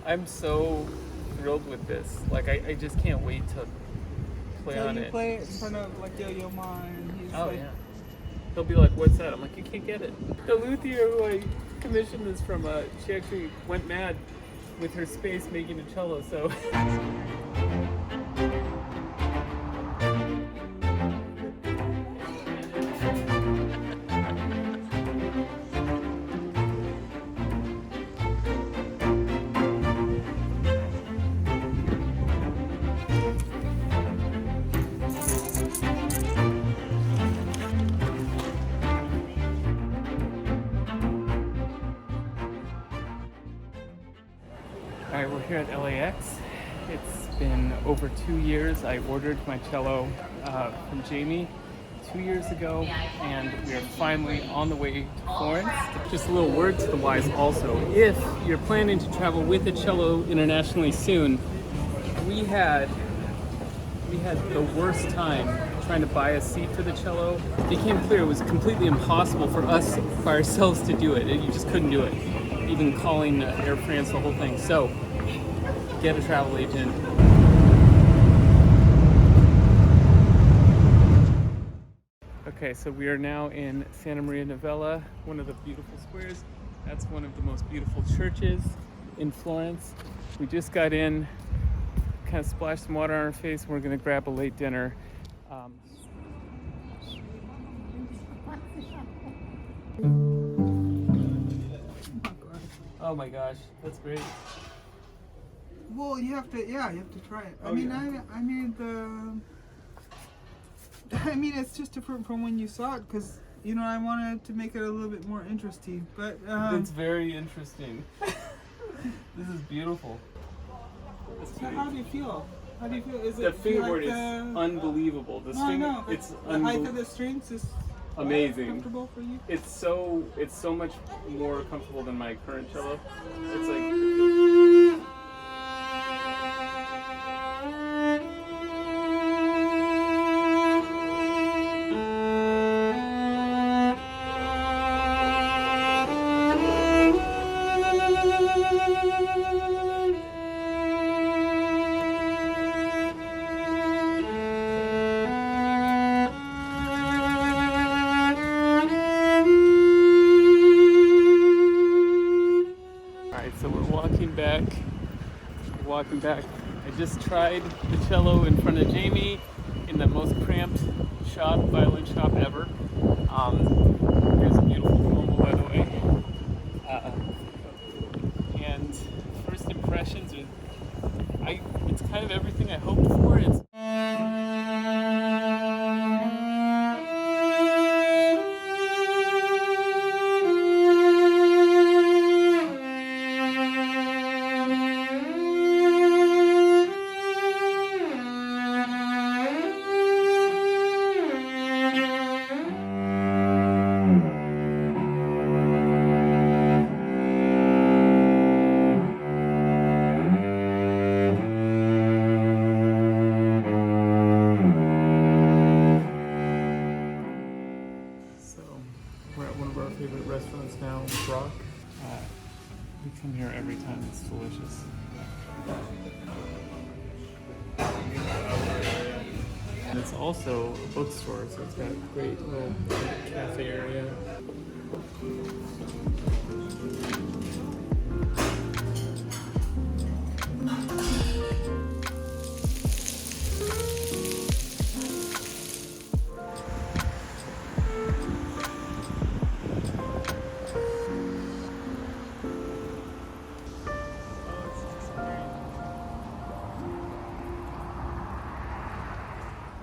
I'm so thrilled with this. Like, I just can't wait to play So on you it. play it in front of like Yo-Yo Ma, and he's Oh like, yeah. He'll be like, "What's that?" I'm like, "You can't get it." The luthier who I commissioned this from, she actually went mad with her space making a cello. So. All right, we're here at LAX. It's been over 2 years. I ordered my cello from Jamie 2 years ago, and we are finally on the way to Florence. Just a little word to the wise also. If you're planning to travel with a cello internationally soon, we had the worst time trying to buy a seat for the cello. It became clear it was completely impossible for us by ourselves to do it. You just couldn't do it. Even calling Air France, the whole thing. So get a travel agent. Okay, so we are now in Santa Maria Novella, one of the beautiful squares. That's one of the most beautiful churches in Florence. We just got in, kind of splashed some water on our face. We're gonna grab a late dinner. Oh my gosh, that's great. well, you have to try it. Oh, yeah. I mean, it's just different from when you saw it, because I wanted to make it a little bit more interesting. But It's very interesting. This is beautiful. so how do you feel? How do you feel? Is The it feel fingerboard like is unbelievable. The No, I string, know. But it's the height of the strings is amazing. comfortable for you. It's so much more comfortable than my current cello. It's like. Alright, so we're walking back. I just tried the cello in front of Jamie in the most cramped violin shop ever. Here's a beautiful normal, by the way. And first impressions it's kind of everything I hoped for. It's we're at one of our favorite restaurants now, Brock. We come here every time. It's delicious. And it's also a bookstore, so it's got a great little cafe area.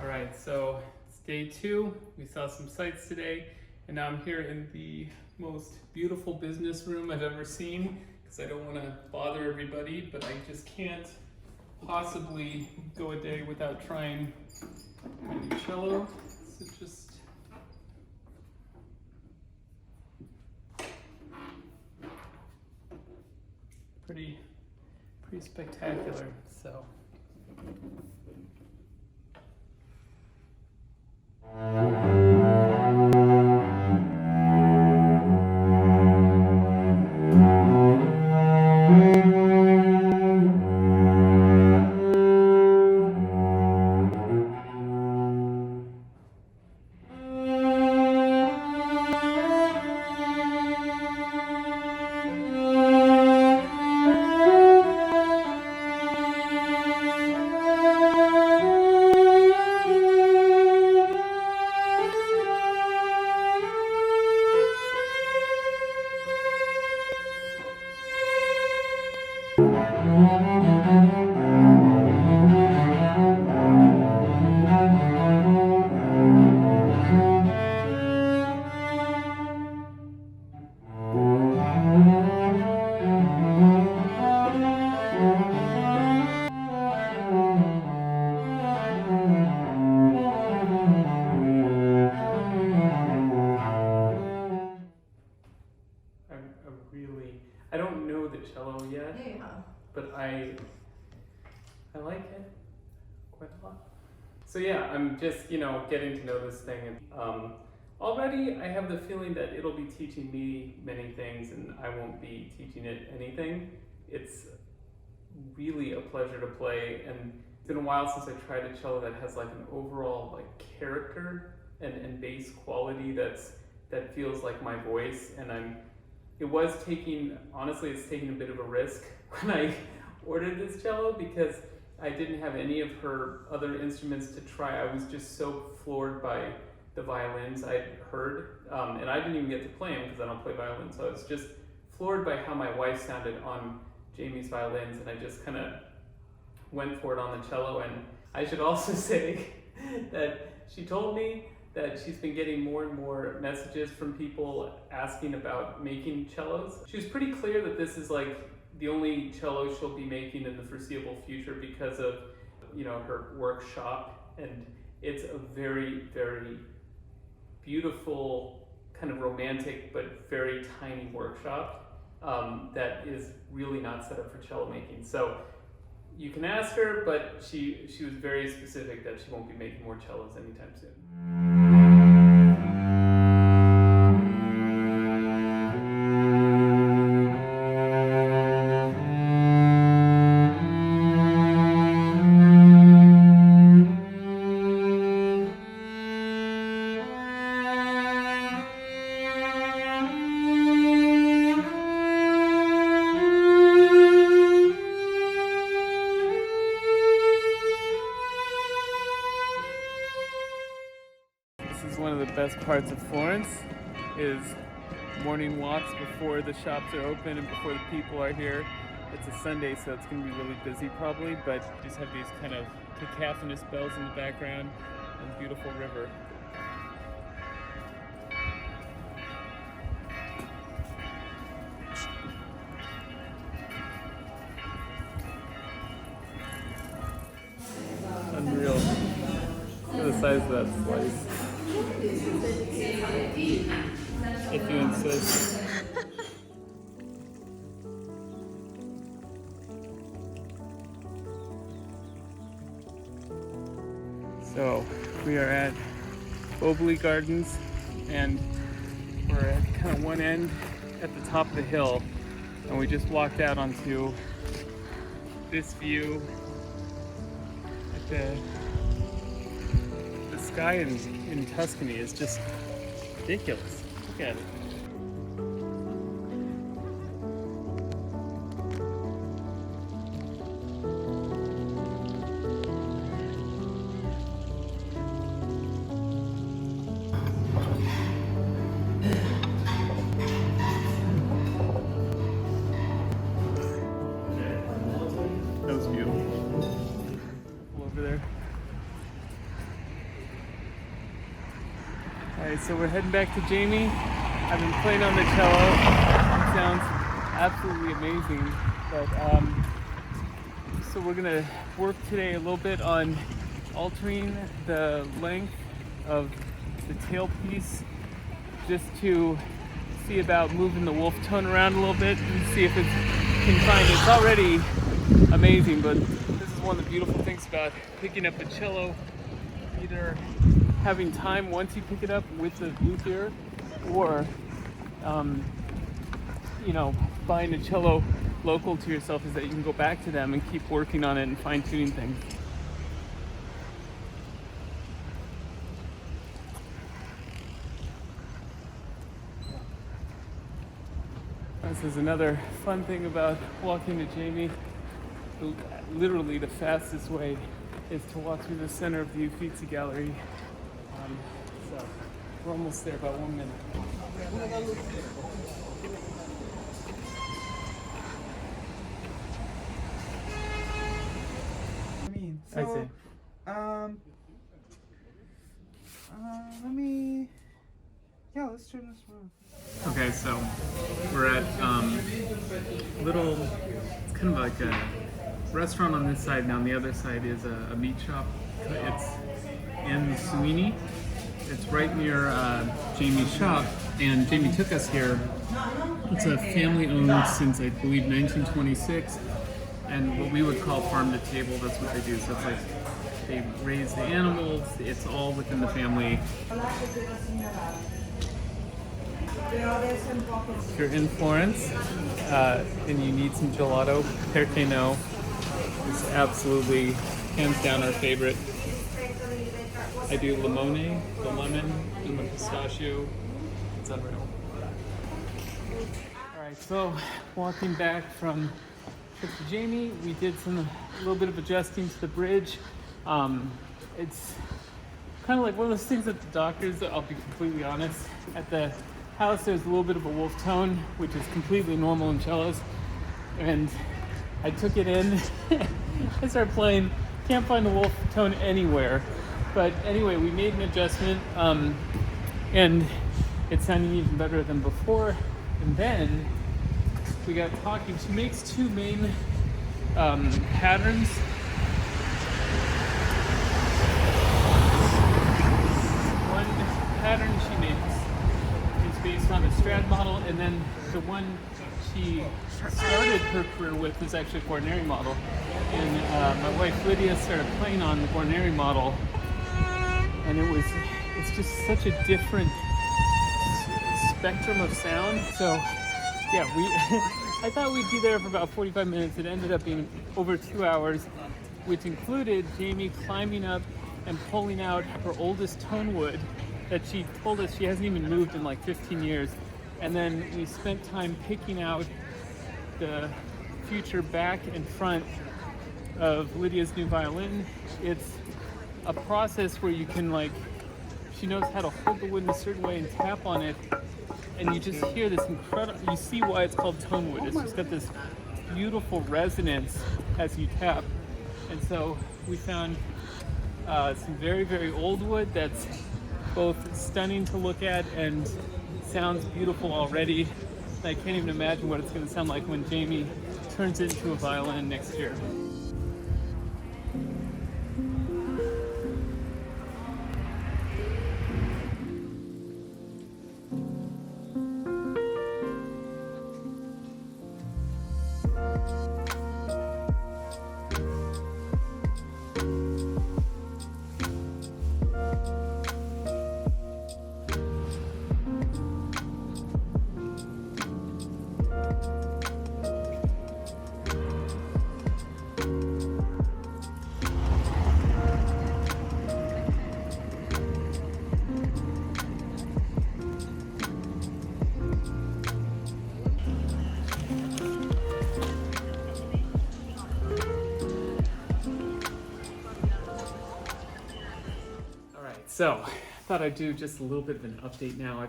Alright, so it's day 2. We saw some sights today, and now I'm here in the most beautiful business room I've ever seen, because I don't want to bother everybody, but I just can't possibly go a day without trying my new cello. So just pretty spectacular. So I don't know the cello yet, Yeah. but I like it quite a lot. So yeah, I'm just, getting to know this thing. And already I have the feeling that it'll be teaching me many things and I won't be teaching it anything. It's really a pleasure to play, and it's been a while since I tried a cello that has like an overall character and bass quality that feels like my voice. And it's taking a bit of a risk when I ordered this cello, because I didn't have any of her other instruments to try. I was just so floored by the violins I'd heard, and I didn't even get to play them because I don't play violin, so I was just floored by how my wife sounded on Jamie's violins, and I just kind of went for it on the cello. And I should also say that she told me that she's been getting more and more messages from people asking about making cellos. She was pretty clear that this is the only cello she'll be making in the foreseeable future because of her workshop, and it's a very, very beautiful, kind of romantic but very tiny workshop that is really not set up for cello making. So you can ask her, but she was very specific that she won't be making more cellos anytime soon. This is one of the best parts of Florence, is morning walks before the shops are open and before the people are here. It's a Sunday, so it's going to be really busy probably, but just have these kind of cacophonous bells in the background and beautiful river. Unreal. Look at the size of that slice. If you insist. So we are at Mobley Gardens, and we're at kind of one end at the top of the hill, and we just walked out onto this view at the sky in Tuscany is just ridiculous. Look at it. That was beautiful. Over there. Alright, so we're heading back to Jamie. I've been playing on the cello. It sounds absolutely amazing. But so we're gonna work today a little bit on altering the length of the tailpiece, just to see about moving the wolf tone around a little bit and see if it can find it. It's already amazing, but this is one of the beautiful things about picking up a cello, either having time once you pick it up with the luthier, or buying a cello local to yourself, is that you can go back to them and keep working on it and fine-tuning things. This is another fun thing about walking to Jamie. Literally the fastest way is to walk through the center of the Uffizi Gallery. So we're almost there, about 1 minute. So, I see. Let's turn this around. Okay, so we're at little, it's kind of like a restaurant on this side, and on the other side is a meat shop. It's in Sweeney. It's right near Jamie's shop, and Jamie took us here. It's a family owned since I believe 1926, and what we would call farm to table, that's what they do. So it's like they raise the animals, it's all within the family. If you're in Florence and you need some gelato, perché no is absolutely hands down our favorite. I do limone, the lemon, and the pistachio. It's unreal. Alright, so walking back from trip to Jamie, we did a little bit of adjusting to the bridge. It's kind of like one of those things at the doctor's, I'll be completely honest. At the house, there's a little bit of a wolf tone, which is completely normal in cellos. And I took it in, I started playing, can't find the wolf tone anywhere. But anyway, we made an adjustment, and it's sounding even better than before. And then we got talking. She makes two main patterns. One pattern she makes is based on a Strad model, and then the one she started her career with is actually a Guarneri model. And my wife Lydia started playing on the Guarneri model, and it's just such a different spectrum of sound. So yeah, I thought we'd be there for about 45 minutes. It ended up being over 2 hours, which included Jamie climbing up and pulling out her oldest tone wood that she told us she hasn't even moved in like 15 years. And then we spent time picking out the future back and front of Lydia's new violin. It's a process where you can, like, she knows how to hold the wood in a certain way and tap on it, and you just hear this incredible, you see why it's called tone wood. It's just got this beautiful resonance as you tap. And so we found some very, very old wood that's both stunning to look at and sounds beautiful already. I can't even imagine what it's going to sound like when Jamie turns it into a violin next year. So, I thought I'd do just a little bit of an update now.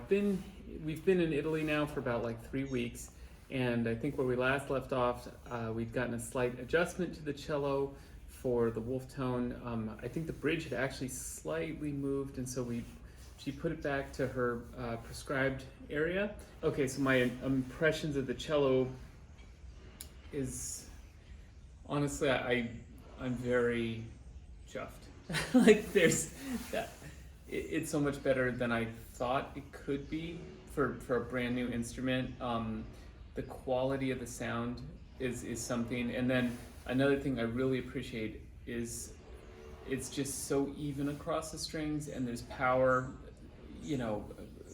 We've been in Italy now for about like 3 weeks, and I think where we last left off, we'd gotten a slight adjustment to the cello for the wolf tone. I think the bridge had actually slightly moved, and so she put it back to her prescribed area. Okay, so my impressions of the cello is, honestly, I'm very chuffed. Like, there's that. It's so much better than I thought it could be for a brand new instrument. The quality of the sound is something. And then another thing I really appreciate is it's just so even across the strings, and there's power. You know,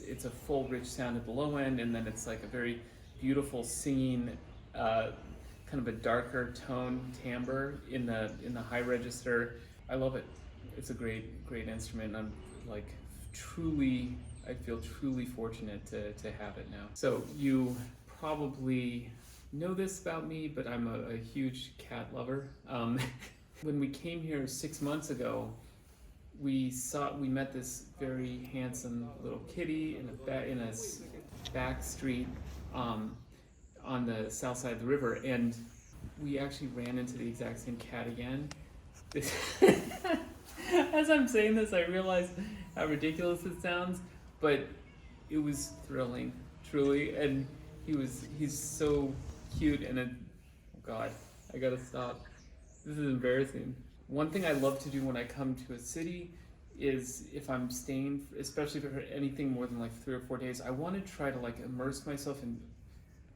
it's a full rich sound at the low end, and then it's like a very beautiful singing, kind of a darker tone timbre in the high register. I love it. It's a great instrument. I'm like I feel truly fortunate to have it now. So you probably know this about me, but I'm a huge cat lover. When we came here 6 months ago, we met this very handsome little kitty in a back street on the south side of the river, and we actually ran into the exact same cat again. As I'm saying this, I realize how ridiculous it sounds, but it was thrilling, truly. And he's so cute, and oh God, I gotta stop. This is embarrassing. One thing I love to do when I come to a city is if I'm staying, especially for anything more than like 3 or 4 days, I want to try to like immerse myself and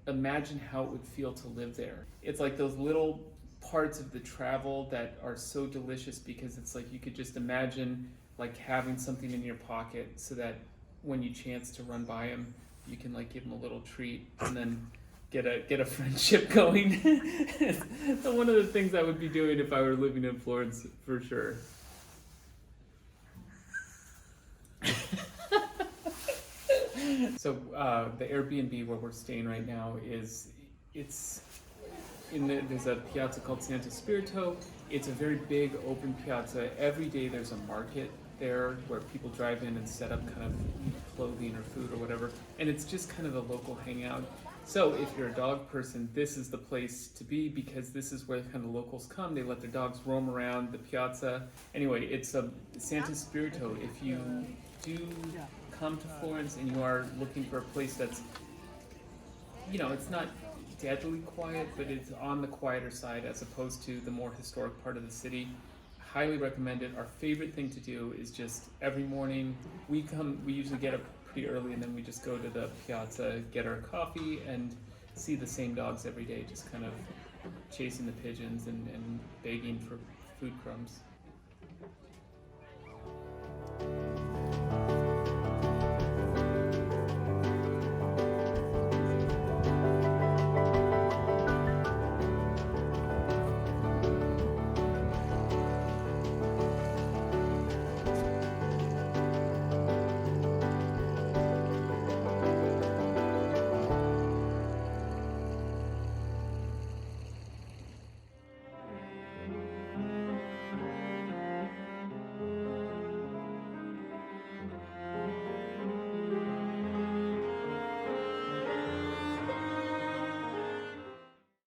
imagine how it would feel to live there. It's like those little parts of the travel that are so delicious because it's like you could just imagine like having something in your pocket so that when you chance to run by him, you can like give him a little treat and then get a friendship going. So one of the things I would be doing if I were living in Florence for sure. So the Airbnb where we're staying right now it's there's a piazza called Santo Spirito. It's a very big open piazza. Every day there's a market there where people drive in and set up kind of clothing or food or whatever, and it's just kind of a local hangout. So if you're a dog person, this is the place to be because this is where kind of locals come. They let their dogs roam around the piazza. Anyway, it's a Santo Spirito. If you do come to Florence and you are looking for a place that's, it's not deadly quiet, but it's on the quieter side as opposed to the more historic part of the city, highly recommend it. Our favorite thing to do is just every morning we usually get up pretty early and then we just go to the piazza, get our coffee, and see the same dogs every day, just kind of chasing the pigeons and begging for food crumbs.